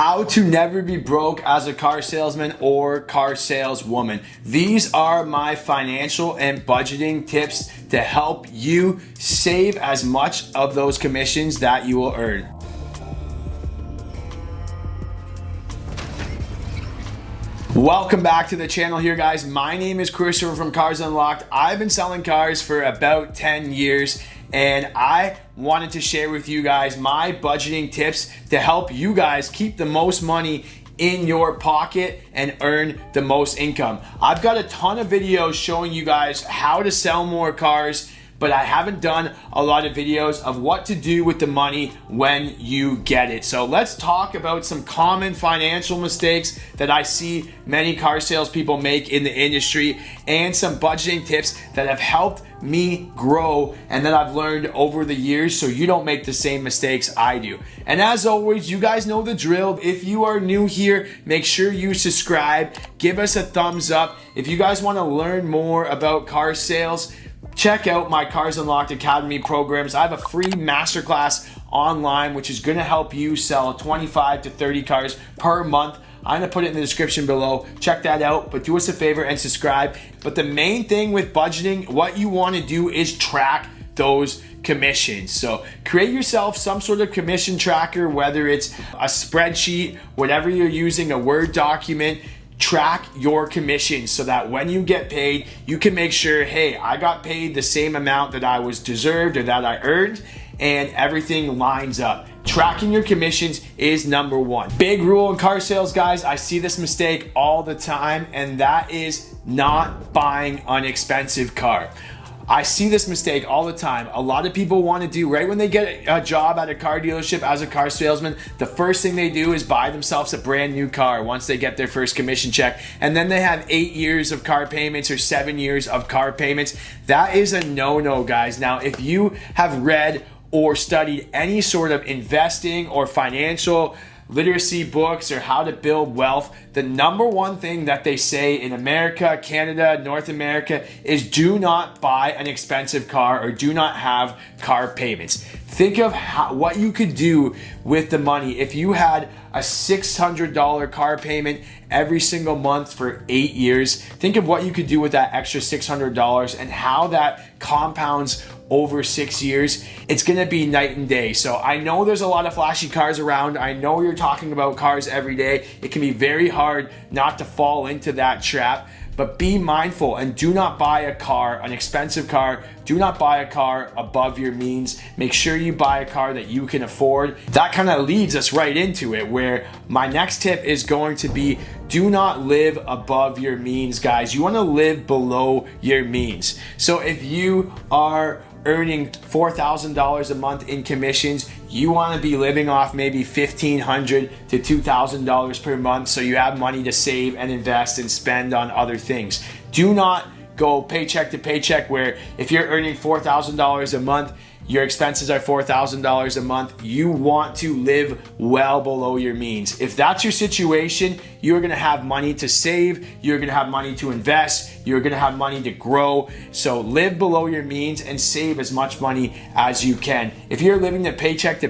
How to never be broke as a car salesman or car saleswoman. These are my financial and budgeting tips to help you save as much of those commissions that you will earn. Welcome back to the channel here, guys. My name is Christopher from Cars Unlocked. I've been selling cars for about 10 years and I wanted to share with you guys my budgeting tips to help you guys keep the most money in your pocket and earn the most income. I've got a ton of videos showing you guys how to sell more cars, but I haven't done a lot of videos of what to do with the money when you get it. So let's talk about some common financial mistakes that I see many car salespeople make in the industry and some budgeting tips that have helped me grow and that I've learned over the years so you don't make the same mistakes I do. And as always, you guys know the drill. If you are new here, make sure you subscribe, give us a thumbs up. If you guys want to learn more about car sales, check out my Cars Unlocked Academy programs. I have a free masterclass online which is going to help you sell 25 to 30 cars per month. I'm going to put it in the description below. Check that out, but do us a favor and subscribe. But the main thing with budgeting, what you want to do is track those commissions. So create yourself some sort of commission tracker, whether it's a spreadsheet, whatever you're using, a Word document. Track your commissions so that when you get paid, you can make sure, hey, I got paid the same amount that I was deserved or that I earned, and everything lines up. Tracking your commissions is number one. Big rule in car sales, guys. I see this mistake all the time, and that is not buying an expensive car. I see this mistake all the time. A lot of people want to do, right when they get a job at a car dealership as a car salesman, the first thing they do is buy themselves a brand new car once they get their first commission check. And then they have 8 years of car payments or 7 years of car payments. That is a no-no, guys. Now, if you have read or studied any sort of investing or financial literacy books or how to build wealth, the number one thing that they say in America, Canada, North America is do not buy an expensive car or do not have car payments. Think of what you could do with the money. If you had a $600 car payment every single month for 8 years, think of what you could do with that extra $600 and how that compounds over 6 years. It's gonna be night and day. So I know there's a lot of flashy cars around. I know you're talking about cars every day. It can be very hard not to fall into that trap, but be mindful and do not buy a car, an expensive car. Do not buy a car above your means. Make sure you buy a car that you can afford. That kind of leads us right into it, where my next tip is going to be do not live above your means, guys. You want to live below your means. So if you are earning $4,000 a month in commissions, you want to be living off maybe $1,500 to $2,000 per month so you have money to save and invest and spend on other things. Do not go paycheck to paycheck where if you're earning $4,000 a month, your expenses are $4,000 a month. You want to live well below your means. If that's your situation, you're gonna have money to save, you're gonna have money to invest, you're gonna have money to grow. So live below your means and save as much money as you can. If you're living to paycheck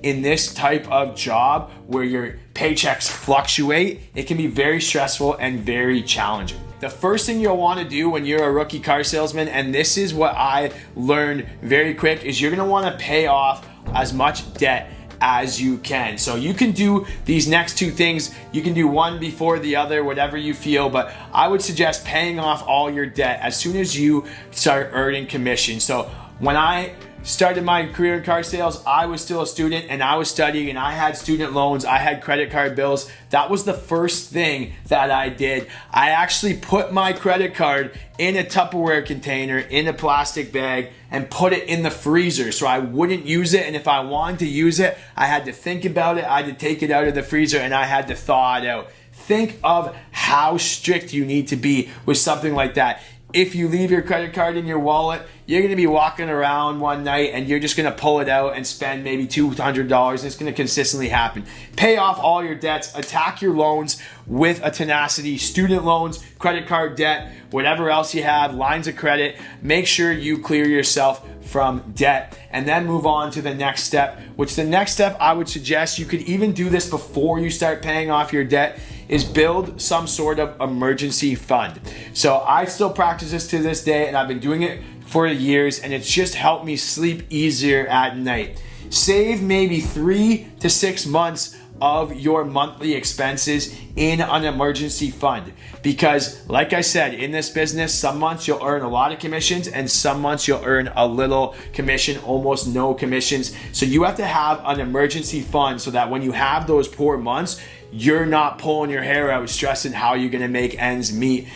in this type of job where your paychecks fluctuate, it can be very stressful and very challenging. The first thing you'll want to do when you're a rookie car salesman, and this is what I learned very quick, is you're going to want to pay off as much debt as you can. So you can do these next two things. You can do one before the other, whatever you feel, but I would suggest paying off all your debt as soon as you start earning commission. So when I started my career in car sales, I was still a student and I was studying and I had student loans, I had credit card bills. That was the first thing that I did. I actually put my credit card in a Tupperware container, in a plastic bag, and put it in the freezer so I wouldn't use it. And if I wanted to use it, I had to think about it. I had to take it out of the freezer and I had to thaw it out. Think of how strict you need to be with something like that. if you leave your credit card in your wallet, you're going to be walking around one night and you're just going to pull it out and spend maybe $200, and it's going to consistently happen. Pay off all your debts, attack your loans with a tenacity, student loans, credit card debt, whatever else you have, lines of credit. Make sure you clear yourself from debt and then move on to the next step, which the next step I would suggest, you could even do this before you start paying off your debt, is build some sort of emergency fund. So I still practice this to this day, and I've been doing it for years, and it's just helped me sleep easier at night. Save maybe 3 to 6 months of your monthly expenses in an emergency fund, because like I said, in this business, some months you'll earn a lot of commissions and some months you'll earn a little commission, almost no commissions. So you have to have an emergency fund so that when you have those poor months, you're not pulling your hair out stressing how you're going to make ends meet.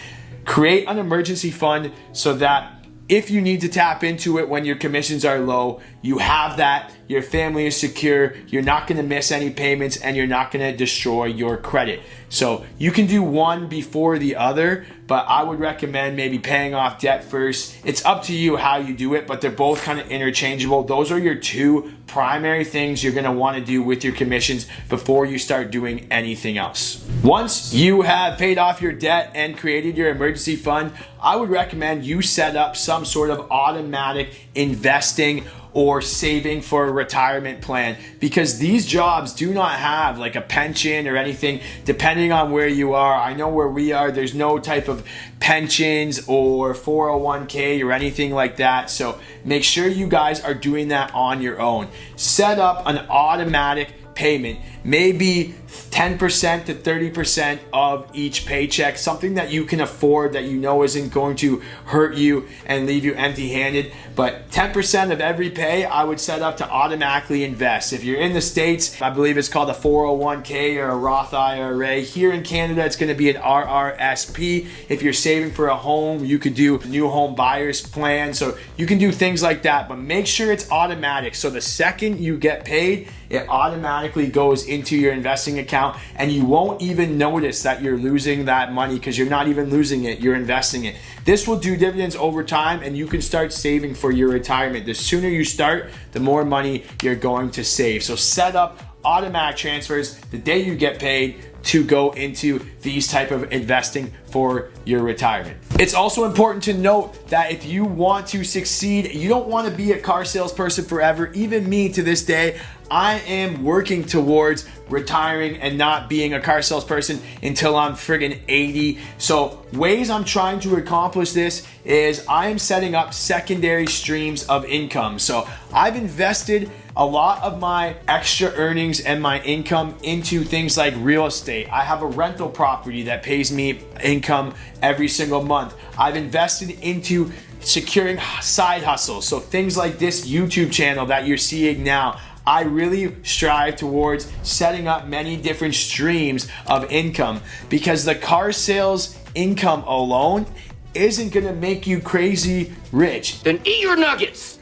Create an emergency fund so that if you need to tap into it when your commissions are low, you have that, your family is secure, you're not going to miss any payments, and you're not going to destroy your credit. So you can do one before the other, but I would recommend maybe paying off debt first. It's up to you how you do it, but they're both kind of interchangeable. Those are your two primary things you're going to want to do with your commissions before you start doing anything else. Once you have paid off your debt and created your emergency fund, I would recommend you set up some sort of automatic investing or saving for a retirement plan, because these jobs do not have like a pension or anything depending on where you are. I know where we are, there's no type of pensions or 401k or anything like that. So make sure you guys are doing that on your own. Set up an automatic payment, maybe 10% to 30% of each paycheck, something that you can afford, that you know isn't going to hurt you and leave you empty-handed. But 10% of every pay I would set up to automatically invest. If you're in the States, I believe it's called a 401k or a Roth IRA. Here in Canada, it's going to be an RRSP. If you're saving for a home, you could do a new home buyer's plan. So you can do things like that, but make sure it's automatic. So the second you get paid, it automatically goes into your investing account, and you won't even notice that you're losing that money because you're not even losing it, you're investing it. This will do dividends over time, and you can start saving for your retirement. The sooner you start, the more money you're going to save. So set up automatic transfers the day you get paid to go into these type of investing for your retirement. It's also important to note that if you want to succeed, you don't want to be a car salesperson forever. Even me, to this day, I am working towards retiring and not being a car salesperson until I'm friggin' 80. So ways I'm trying to accomplish this is I am setting up secondary streams of income. So I've invested a lot of my extra earnings and my income into things like real estate. I have a rental property that pays me income every single month. I've invested into securing side hustles. So things like this YouTube channel that you're seeing now, I really strive towards setting up many different streams of income, because the car sales income alone isn't gonna make you crazy rich. Then eat your nuggets.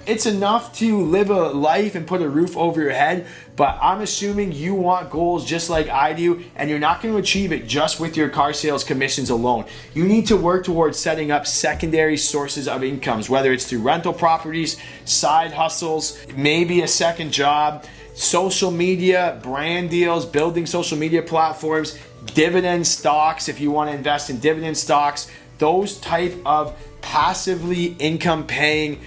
It's enough to live a life and put a roof over your head, but I'm assuming you want goals just like I do, and you're not going to achieve it just with your car sales commissions alone. You need to work towards setting up secondary sources of incomes, whether it's through rental properties, side hustles, maybe a second job, social media, brand deals, building social media platforms, dividend stocks if you want to invest in dividend stocks, those type of passively income paying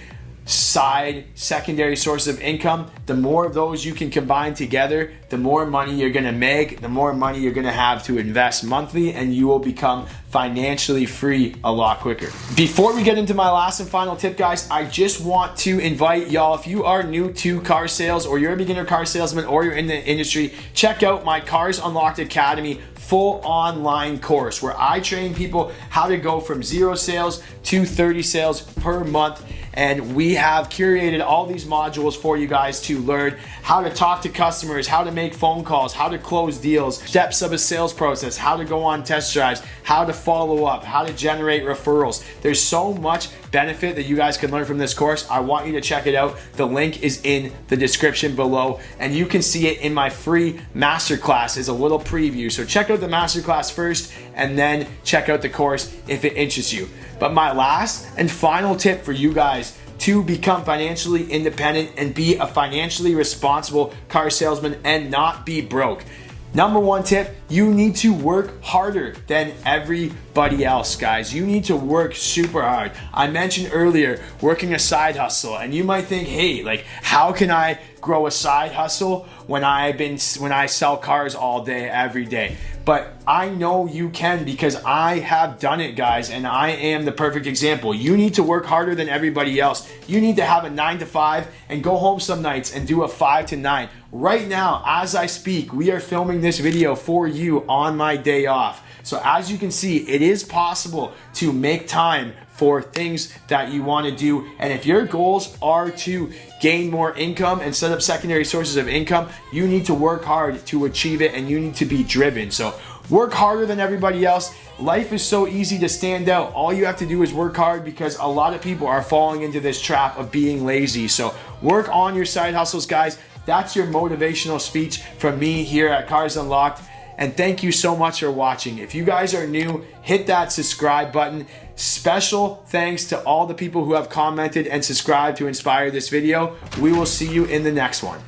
side secondary sources of income. The more of those you can combine together, the more money you're going to make, the more money you're going to have to invest monthly, and you will become financially free a lot quicker. Before we get into my last and final tip, guys, I just want to invite y'all, if you are new to car sales, or you're a beginner car salesman, or you're in the industry, check out my Cars Unlocked Academy full online course where I train people how to go from 0 sales to 30 sales per month. And we have curated all these modules for you guys to learn how to talk to customers, how to make phone calls, how to close deals, steps of a sales process, how to go on test drives, how to follow up, how to generate referrals. There's so much benefit that you guys can learn from this course, I want you to check it out. The link is in the description below, and you can see it in my free masterclass as a little preview. So check out the masterclass first and then check out the course if it interests you. But my last and final tip for you guys to become financially independent and be a financially responsible car salesman and not be broke. Number one tip, you need to work harder than everybody else, guys. You need to work super hard. I mentioned earlier working a side hustle, and you might think, hey, like, how can I grow a side hustle when I sell cars all day, every day? But I know you can, because I have done it, guys, and I am the perfect example. You need to work harder than everybody else. You need to have a 9 to 5 and go home some nights and do a 5 to 9. Right now, as I speak, we are filming this video for you on my day off. So as you can see, it is possible to make time for things that you want to do. And if your goals are to gain more income and set up secondary sources of income, you need to work hard to achieve it, and you need to be driven. So work harder than everybody else. Life is so easy to stand out. All you have to do is work hard, because a lot of people are falling into this trap of being lazy. So work on your side hustles, guys. That's your motivational speech from me here at Cars Unlocked. And thank you so much for watching. If you guys are new, hit that subscribe button. Special thanks to all the people who have commented and subscribed to inspire this video. We will see you in the next one.